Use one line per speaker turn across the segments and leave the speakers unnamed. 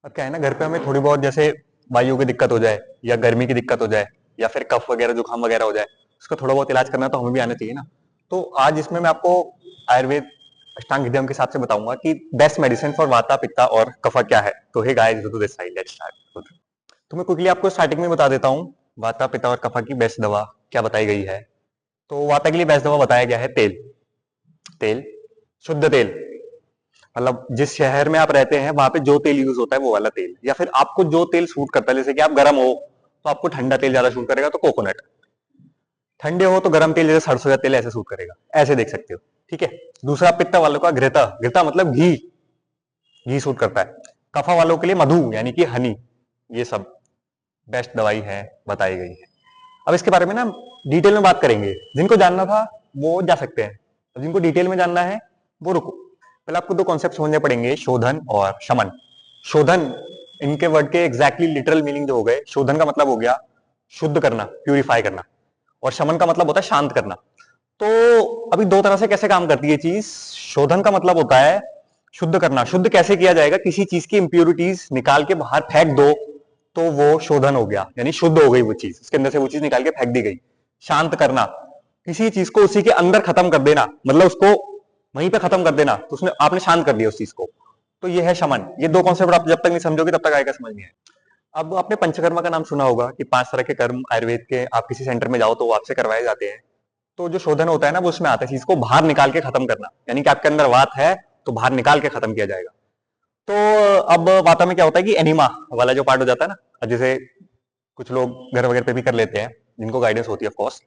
अब क्या है ना, घर पे हमें थोड़ी बहुत जैसे वायु की दिक्कत हो जाए या गर्मी की दिक्कत हो जाए या फिर कफ वगैरह जुकाम वगैरह हो जाए, उसका थोड़ा बहुत इलाज करना तो हमें भी आना चाहिए ना। तो आज इसमें मैं आपको आयुर्वेद अष्टांग हृदयम के हिसाब से बताऊंगा कि बेस्ट मेडिसिन फॉर वाता पित्ता और कफा क्या है। तो hey guys, do this side, let's start. तो मैं क्विकली आपको स्टार्टिंग में बता देता हूँ वाता पित्ता और कफा की बेस्ट दवा क्या बताई गई है। तो वाता के लिए बेस्ट दवा बताया गया है तेल। तेल, शुद्ध तेल, मतलब जिस शहर में आप रहते हैं वहां पे जो तेल यूज होता है वो वाला तेल, या फिर आपको जो तेल सूट करता है, जैसे कि आप गर्म हो तो आपको ठंडा तेल ज्यादा सूट करेगा तो कोकोनट, ठंडे हो तो गर्म तेल जैसे सरसों का तेल ऐसे सूट करेगा, ऐसे देख सकते हो। ठीक है। दूसरा पित्ता वालों का घृता, घृता मतलब घी, घी सूट करता है। कफा वालों के लिए मधु यानी कि हनी। ये सब बेस्ट दवाई है, बताई गई है। अब इसके बारे में ना डिटेल में बात करेंगे। जिनको जानना था वो जा सकते हैं, अब जिनको डिटेल में जानना है वो रुको। पहले आपको दो कॉन्सेप्ट समझने पड़ेंगे, शोधन और शमन। शोधन, इनके वर्ड के एग्जैक्टली लिटरल मीनिंग जो हो गए, शोधन का मतलब हो गया शुद्ध करना, प्यूरिफाई करना, और शमन का मतलब होता है शांत करना। तो अभी दो तरह से कैसे काम करती है चीज। शोधन का मतलब होता है शुद्ध करना। शुद्ध कैसे किया जाएगा, किसी चीज की इंप्योरिटीज निकाल के बाहर फेंक दो तो वो शोधन हो गया, यानी शुद्ध हो गई वो चीज, उसके अंदर से वो चीज निकाल के फेंक दी गई। शांत करना, किसी चीज को उसी के अंदर खत्म कर देना, मतलब उसको वहीं पे खत्म कर देना, तो उसने आपने शांत कर दिया उस चीज को। तो ये है शमन। ये दो कॉन्सेप्ट आप जब तक नहीं समझोगे तब तक आएगा समझ नहीं आएगा। अब आपने पंचकर्मा का नाम सुना होगा कि 5 तरह के कर्म आयुर्वेद के आप किसी सेंटर में जाओ तो वो आपसे करवाए जाते हैं। तो जो शोधन होता है ना वो उसमें आता है चीज को बाहर निकाल के खत्म करना, यानी कि आपके अंदर वात है तो बाहर निकाल के खत्म किया जाएगा। तो अब वाता में क्या होता है कि एनिमा वाला जो पार्ट हो जाता है ना, जैसे कुछ लोग घर वगैरह पे भी कर लेते हैं जिनको गाइडेंस होती है ऑफ कोर्स,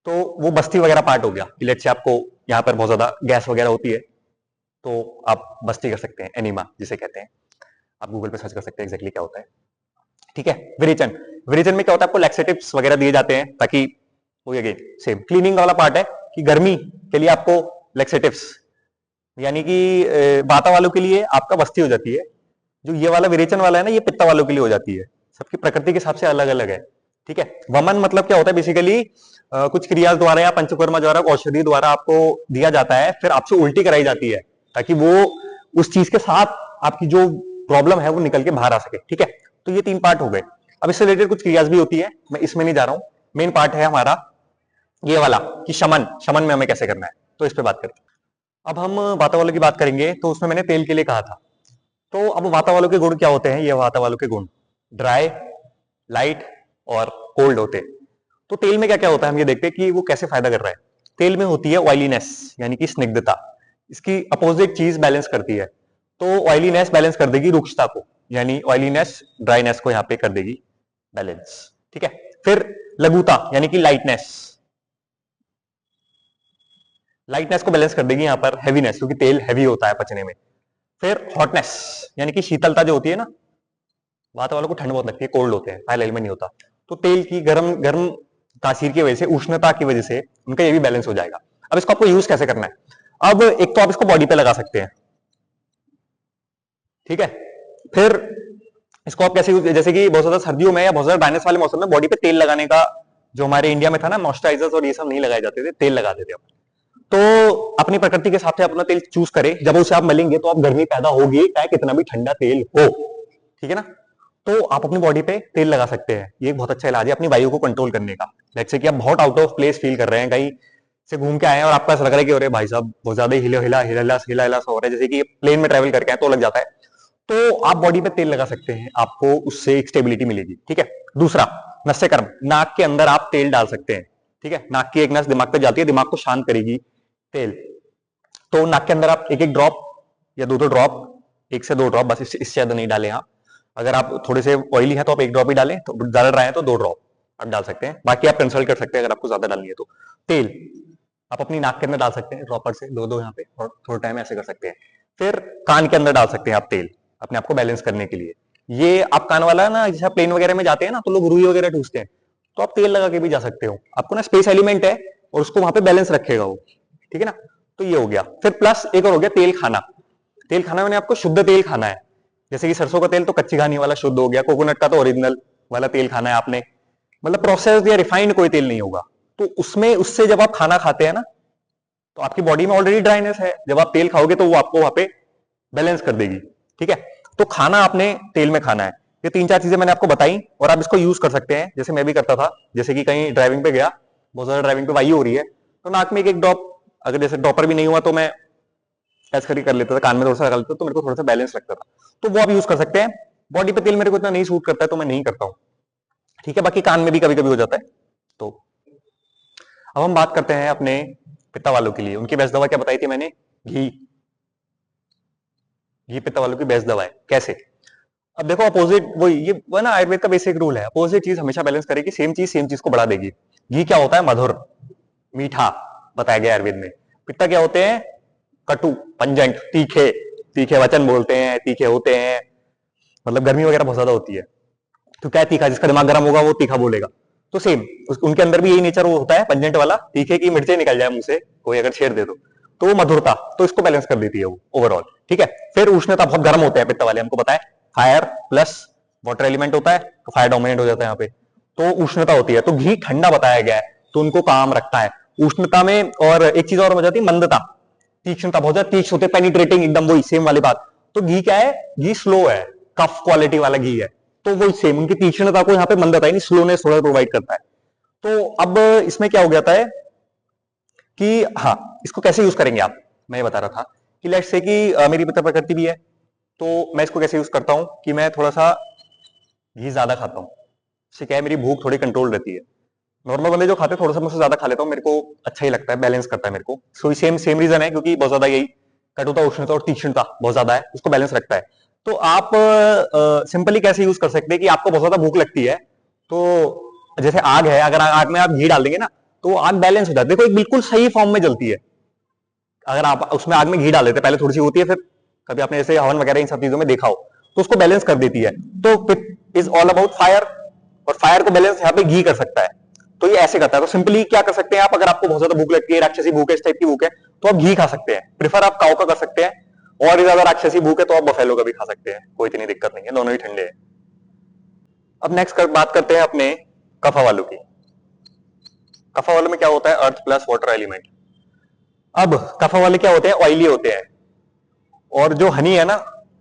तो वो बस्ती वगैरह पार्ट हो गया कि लेट्स से आपको यहाँ पर बहुत ज्यादा गैस वगैरह होती है तो आप बस्ती कर सकते हैं, एनिमा जिसे कहते हैं। आप गूगल पे सर्च कर सकते हैं एग्जैक्टली क्या होता है। ठीक है। विरेचन, विरेचन में क्या होता है, आपको लैक्सेटिव्स वगैरह दिए जाते हैं ताकि वो अगेन सेम क्लीनिंग वाला पार्ट है कि गर्मी के लिए आपको लैक्सेटिव्स, यानी कि वाता वालों के लिए आपका बस्ती हो जाती है। जो ये वाला विरेचन वाला है ना, ये पित्ता वालों के लिए हो जाती है। सबकी प्रकृति के हिसाब से अलग अलग है। ठीक है। वमन मतलब क्या होता है, बेसिकली कुछ क्रिया द्वारा या पंचकर्मा द्वारा औषधि द्वारा आपको दिया जाता है, फिर आपसे उल्टी कराई जाती है ताकि वो उस चीज के साथ आपकी जो प्रॉब्लम है वो निकल के बाहर आ सके। ठीक है। तो ये 3 पार्ट हो गए। अब इससे रिलेटेड कुछ क्रियाज भी होती है, मैं इसमें नहीं जा रहा हूं। मेन पार्ट है हमारा ये वाला कि शमन, शमन में हमें कैसे करना है, तो इस पे बात करते हैं। अब हम वाता वालों की बात करेंगे, तो उसमें मैंने तेल के लिए कहा था। तो अब वाता वालों के गुण क्या होते हैं, ये वाता वालों के गुण ड्राई, लाइट और कोल्ड होते हैं। तो तेल में क्या क्या होता है हम ये देखते हैं कि वो कैसे फायदा कर रहा है। तेल में होती है ऑयलीनेस, यानी कि स्निग्धता। इसकी अपोजिट चीज बैलेंस करती है। तो ऑयलीनेस बैलेंस कर देगी रुक्षता को, यानी ऑयलीनेस ड्राइनेस को यहाँ पे कर देगी बैलेंस। ठीक है। फिर लघुता यानी कि लाइटनेस, लाइटनेस को बैलेंस कर देगी यहाँ पर हैवीनेस, क्योंकि तेल हैवी होता है पचने में। फिर हॉटनेस यानी कि शीतलता जो होती है ना, वात वालों को ठंड बहुत लगती है, कोल्ड होते हैं, फाइल में नहीं होता। तो तेल की गर्म गर्म तासीर की वजह से, उष्णता की वजह से उनका ये भी बैलेंस हो जाएगा। अब इसको आपको यूज कैसे करना है। अब एक तो आप इसको बॉडी पे लगा सकते हैं। ठीक है। फिर इसको आप कैसे जैसे कि बहुत ज्यादा सर्दियों में या बहुत ज्यादा ड्राइनेस वाले मौसम में बॉडी पे तेल लगाने का, जो हमारे इंडिया में था ना, मॉइस्चराइजर्स और ये सब नहीं लगाए जाते थे, तेल लगाते थे। तो अपनी प्रकृति के हिसाब से अपना तेल चूज करें, जब उसे आप मलेंगे तो आप गर्मी पैदा होगी, चाहे कितना भी ठंडा तेल हो। ठीक है ना। तो आप अपनी बॉडी पे तेल लगा सकते हैं, ये एक बहुत अच्छा इलाज है अपनी वायु को कंट्रोल करने का। जैसे कि आप बहुत आउट ऑफ प्लेस फील कर रहे हैं, कहीं से घूम के आए हैं और आपको ऐसा लग रहा है कि अरे भाई साहब बहुत ज्यादा हिला हिला हिला हिला हिला सा हो रहा है, जैसे कि प्लेन में ट्रेवल करके आए तो लग जाता है। तो आप बॉडी पे तेल लगा सकते हैं, आपको उससे एक स्टेबिलिटी मिलेगी। ठीक है। दूसरा, नस्य कर्म, नाक के अंदर आप तेल डाल सकते हैं। ठीक है। नाक की एक नस दिमाग तक जाती है, दिमाग को शांत करेगी तेल। तो नाक के अंदर आप एक एक ड्रॉप या दो दो ड्रॉप, 1 से 2 ड्रॉप बस, इससे ज्यादा नहीं डालें आप। अगर आप थोड़े से ऑयली है तो आप 1 ड्रॉप ही डालें, तो ज्यादा ड्राई है तो 2 ड्रॉप आप डाल सकते हैं। बाकी आप कंसल्ट कर सकते हैं अगर आपको ज्यादा डालनी है तो। तेल आप अपनी नाक के अंदर डाल सकते हैं ड्रॉपर से, दो दो यहाँ पे, और थोड़ा टाइम ऐसे कर सकते हैं। फिर कान के अंदर डाल सकते हैं आप तेल, अपने आप को बैलेंस करने के लिए। ये आप कान वाला ना, जैसे प्लेन वगैरह में जाते हैं ना तो लोग रुई वगैरह ठूसते हैं, तो आप तेल लगा के भी जा सकते हो। आपको ना स्पेस एलिमेंट है और उसको वहां पे बैलेंस रखेगा वो। ठीक है ना। तो ये हो गया। फिर प्लस एक और हो गया तेल खाना। तेल खाना मैंने आपको शुद्ध तेल खाना है, जैसे कि सरसों का तेल तो कच्ची घानी वाला शुद्ध हो गया, कोकोनट का तो ओरिजिनल वाला तेल खाना है आपने, मतलब प्रोसेस्ड या रिफाइंड कोई तेल नहीं होगा। तो उसमें उससे जब आप खाना खाते हैं ना, तो आपकी बॉडी में ऑलरेडी ड्राइनेस है, जब आप तेल खाओगे तो वो आपको वहां पे बैलेंस कर देगी। ठीक है। तो खाना आपने तेल में खाना है। ये 3-4 चीजें मैंने आपको बताई और आप इसको यूज कर सकते हैं। जैसे मैं भी करता था, जैसे कि कहीं ड्राइविंग पे गया, बहुत ज्यादा ड्राइविंग पे वायु हो रही है, तो नाक में एक ड्रॉप, अगर जैसे ड्रॉपर भी नहीं हुआ तो मैं ऐसे करके कर लेता था, कान में थोड़ा सा लगा लेता था, तो मेरे को थोड़ा सा बैलेंस लगता था। तो वो आप यूज कर सकते हैं। बॉडी पे तेल मेरे को इतना नहीं सूट करता है तो मैं नहीं करता हूँ, ठीक है। बाकी कान में भी कभी कभी हो जाता है। तो अब हम बात करते हैं अपने पित्ता वालों के लिए। उनकी बेस्ट दवा क्या बताई थी मैंने? घी। घी पित्ता वालों की बेस्ट दवा है। कैसे? अब देखो, अपोजिट वो ये वो ना आयुर्वेद का बेसिक रूल है, अपोजिट चीज हमेशा बैलेंस करेगी, सेम चीज को बढ़ा देगी। घी क्या होता है? मधुर, मीठा बताया गया आयुर्वेद में। पित्ता क्या होते हैं? कटु, पंजेंट, तीखे। तीखे वचन बोलते हैं, तीखे होते हैं, मतलब गर्मी वगैरह बहुत ज्यादा होती है तो क्या है? तीखा। जिसका दिमाग गर्म होगा वो तीखा बोलेगा। तो सेम उनके अंदर भी यही नेचर वो होता है, पंजेंट वाला। तीखे की मिर्चें निकल जाए मुंह से कोई अगर छेड़ दे तो वो मधुरता, तो इसको बैलेंस कर देती है वो ओवरऑल, ठीक है। फिर उष्णता, बहुत गर्म होते हैं पित्त वाले, हमको पता है। फायर प्लस वाटर एलिमेंट होता है तो फायर डोमिनेट हो जाता है यहाँ पे, तो उष्णता होती है। तो घी ठंडा बताया गया है तो उनको काम रखता है उष्णता में। और एक चीज और हो जाती है, मंदता, तीक्ष्णता, बहुत ज्यादा तीक्ष्ण होते, पेनिट्रेटिंग, एकदम वही सेम वाली बात। तो घी क्या है? घी स्लो है, कफ क्वालिटी वाला घी है, तो वही सेम उनकी तीक्ष्णता को यहाँ पे मंदता यानी स्लोनेस थोड़ा प्रोवाइड करता है। तो अब इसमें क्या हो जाता है कि हाँ, इसको कैसे यूज करेंगे आप, मैं ये बता रहा था कि लेट्स से कि मेरी पित्त प्रकृति भी है, तो मैं इसको कैसे यूज करता हूं कि मैं थोड़ा सा घी ज्यादा खाता हूं। इससे क्या है, मेरी भूख थोड़ी कंट्रोल रहती है। नॉर्मल बंदे जो खाते हैं थोड़ा सा, मुझसे ज्यादा खा लेता हूं, मेरे को अच्छा ही लगता है, बैलेंस करता है मेरे को। सो सेम सेम रीजन है, क्योंकि बहुत ज्यादा यही कटुता, उष्णता और तीक्ष्णता बहुत ज्यादा है, उसको बैलेंस रखता है। तो आप सिंपली कैसे यूज कर सकते हैं कि आपको बहुत ज्यादा भूख लगती है, तो जैसे आग है, अगर आग में आप घी डाल देंगे ना तो आग बैलेंस हो जाती है। देखो, एक बिल्कुल सही फॉर्म में जलती है। अगर आप उसमें आग में घी डाल देते, पहले थोड़ी सी होती है, फिर कभी आपने जैसे हवन वगैरह इन सब चीजों में देखा हो, तो उसको बैलेंस कर देती है। तो इज ऑल अबाउट फायर, और फायर को बैलेंस यहाँ पे घी कर सकता है। तो ये ऐसे करता है। तो सिंपली क्या कर सकते हैं आप, अगर आपको बहुत ज्यादा भूख लगती है, राक्षसी भूख है, इस टाइप की भूख है, तो आप घी खा सकते हैं। प्रिफर आप काऊ का कर सकते हैं, और ज्यादा राक्षसी भूख है तो आप बफेलो का भी खा सकते हैं, कोई इतनी दिक्कत नहीं है, दोनों ही ठंडे हैं। अब नेक्स्ट बात करते हैं अपने कफा वालों की। कफा वालों में क्या होता है? अर्थ प्लस वाटर एलिमेंट। अब कफा वाले क्या होते हैं? ऑयली होते हैं। और जो हनी है ना,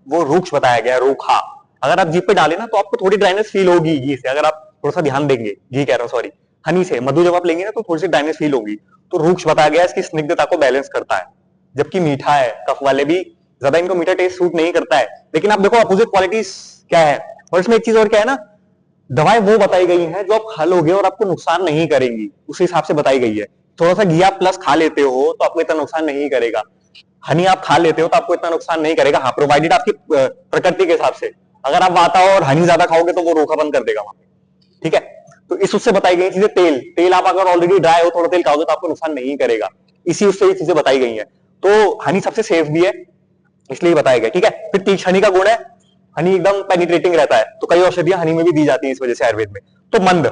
वो रूक्ष बताया गया है, रूखा। अगर आप जीभ पे डालें ना तो आपको थोड़ी ड्राइनेस फील होगी घी से, अगर आप थोड़ा सा ध्यान देंगे, घी कह रहा हूं सॉरी, हनी से। मधु जब आप लेंगे ना तो थोड़ी सी ड्राइनेस फील होगी। तो रूक्ष बताया गया है, इसकी स्निग्धता को बैलेंस करता है। जबकि मीठा है, कफ वाले भी ज्यादा इनको मीठा टेस्ट सूट नहीं करता है। लेकिन आप देखो अपोजिट क्वालिटीज क्या है। और इसमें एक चीज और क्या है ना, दवाएं वो बताई गई हैं जो आप खा लोगे और आपको नुकसान नहीं करेंगी, उस हिसाब से बताई गई है। थोड़ा सा घी आप प्लस खा लेते हो तो आपको इतना नुकसान नहीं करेगा। हनी आप खा लेते हो तो आपको इतना नुकसान नहीं करेगा, हाँ, प्रोवाइडेड आपकी प्रकृति के हिसाब से। अगर आप वाता और हनी ज्यादा खाओगे तो वो रोका बंद कर देगा वहां पे, ठीक है। तो इस उससे बताई गई चीजें। तेल, तेल आप अगर ऑलरेडी ड्राई हो, थोड़ा तेल खाओगे तो आपको नुकसान नहीं करेगा। इसी उससे ये चीजें बताई गई हैं। तो हनी सबसे सेफ भी है, इसलिए बताया गया, ठीक है। फिर तीक्ष्ण हनी का गुण है, हनी एकदम पेनिट्रेटिंग रहता है, तो कई औषधियां हनी में भी दी जाती है इस वजह से आयुर्वेद में। तो मंद,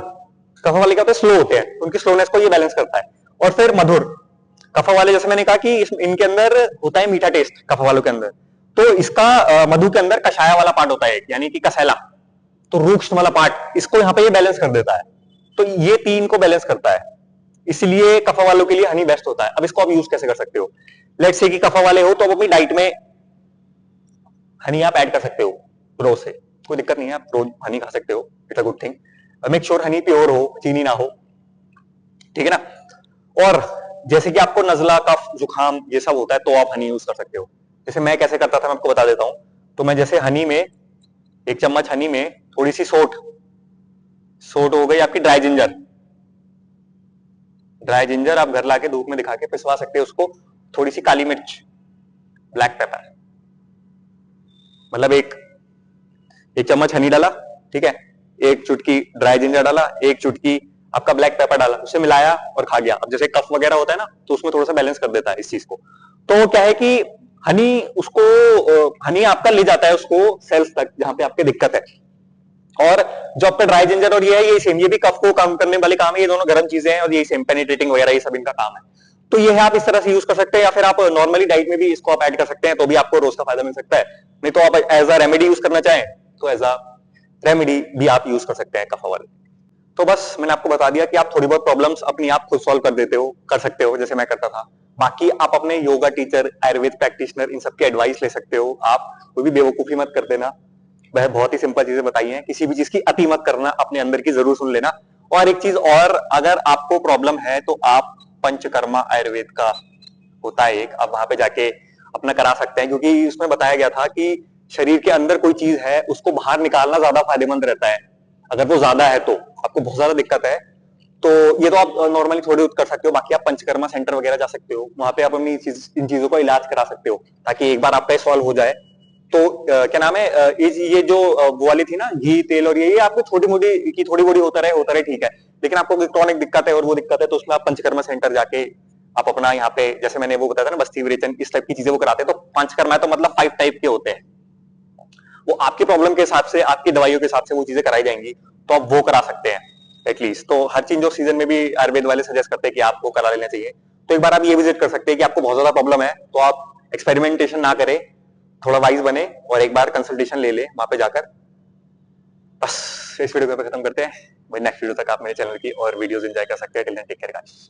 कफा वाले क्या होते हैं? स्लो होते हैं, उनकी स्लोनेस को ये बैलेंस करता है। और फिर मधुर, कफा वाले जैसे मैंने कहा कि इनके अंदर होता है मीठा टेस्ट, कफा वालों के अंदर। तो इसका मधु के अंदर कषाया वाला पार्ट होता है, यानी कि कसैला, तो रूक्ष वाला पार्ट, इसको यहाँ पे ये बैलेंस कर देता है। तो ये तीन को बैलेंस करता है, इसलिए कफा वालों के लिए हनी बेस्ट होता है। अब इसको आप यूज कैसे कर सकते हो? लेट्स से कि कफा वाले हो तो आप अपनी डाइट में हनी आप ऐड कर सकते हो रोज से, कोई दिक्कत नहीं है, आप रोज हनी खा सकते हो, it's a good thing. Make sure Honey pure हो, चीनी ना हो, ठीक है ना। और जैसे कि आपको नजला, कफ, जुखाम ये सब होता है तो आप हनी यूज कर सकते हो। जैसे मैं कैसे करता था मैं आपको बता देता हूं। तो मैं जैसे हनी में, 1 चम्मच हनी में थोड़ी सी सोट, सोट हो गई आपकी ड्राई जिंजर। ड्राई जिंजर आप घर लाके धूप में दिखा के पिसवा सकते हो उसको। थोड़ी सी काली मिर्च, ब्लैक पेपर, मतलब एक चम्मच हनी डाला, ठीक है, एक चुटकी ड्राई जिंजर डाला, एक चुटकी आपका ब्लैक पेपर डाला, उसे मिलाया और खा गया। अब जैसे कफ वगैरह होता है ना, तो उसमें थोड़ा सा बैलेंस कर देता है इस चीज को। तो क्या है कि हनी उसको, हनी आपका ले जाता है उसको सेल्स तक जहां पे आपके दिक्कत है। और जो आपका ड्राई जिंजर और ये है, ये सेम, ये भी कफ को कम करने वाले काम है, ये दोनों गर्म चीजें हैं, और ये सेम पेनिट्रेटिंग वगैरह ये सब इनका काम है। तो ये है, आप इस तरह से यूज कर सकते हैं, या फिर आप नॉर्मली डाइट में भी इसको आप ऐड कर सकते हैं, तो भी आपको रोज का फायदा मिल सकता है। नहीं तो आप एज अ रेमेडी यूज करना चाहें तो एज अ रेमेडी भी आप यूज कर सकते हैं कफा वाले। तो बस मैंने आपको बता दिया कि आप थोड़ी बहुत प्रॉब्लम्स अपनी आप खुद सॉल्व कर देते हो, कर सकते हो, जैसे मैं करता था। बाकी आप अपने योगा टीचर, आयुर्वेद प्रैक्टिशनर, इन सबकी एडवाइस ले सकते हो। आप कोई भी बेवकूफी मत कर देना। वह बहुत ही सिंपल चीजें बताई हैं, किसी भी चीज की अति मत करना, अपने अंदर की जरूर सुन लेना। और एक चीज और, अगर आपको प्रॉब्लम है तो आप पंचकर्मा आयुर्वेद का होता है एक, आप वहां पे जाके अपना करा सकते हैं, क्योंकि उसमें बताया गया था कि शरीर के अंदर कोई चीज है उसको बाहर निकालना ज्यादा फायदेमंद रहता है। अगर वो ज्यादा है तो आपको बहुत ज्यादा दिक्कत है तो ये तो आप नॉर्मली थोड़ी बहुत कर सकते हो। बाकी आप पंचकर्मा सेंटर वगैरह जा सकते हो, वहां पे आप अपनी इन चीजों का इलाज करा सकते हो, ताकि एक बार आपका सॉल्व हो जाए। तो क्या नाम है, ये जो वो वाली थी ना घी तेल और ये आपको छोटी मोटी की थोड़ी मोटी होता रहे ठीक है। लेकिन आपको इलेक्ट्रॉनिक दिक्कत है और वो दिक्कत है तो उसमें आप पंचकर्मा सेंटर जाके आप अपना यहाँ पे, जैसे मैंने वो बताया था ना बस्ती विरेचन, इस टाइप की चीजें वो कराते हैं। तो पंचकर्मा है तो मतलब 5 टाइप के होते हैं, वो आपकी प्रॉब्लम के हिसाब से, आपकी दवाइयों के हिसाब से वो चीजें कराई जाएंगी, तो आप वो करा सकते हैं एटलीस्ट। तो हर चीज जो सीजन में भी आयुर्वेद वाले सजेस्ट करते हैं कि आपको करा लेना चाहिए। तो एक बार आप ये विजिट कर सकते हैं कि आपको बहुत ज्यादा प्रॉब्लम है तो आप एक्सपेरिमेंटेशन ना करें, थोड़ा वाइज बने और एक बार कंसल्टेशन ले ले वहां पे जाकर। बस इस वीडियो को खत्म करते हैं। नेक्स्ट वीडियो तक आप मेरे चैनल की और वीडियोस एंजॉय कर सकते हैं। Till then take care guys.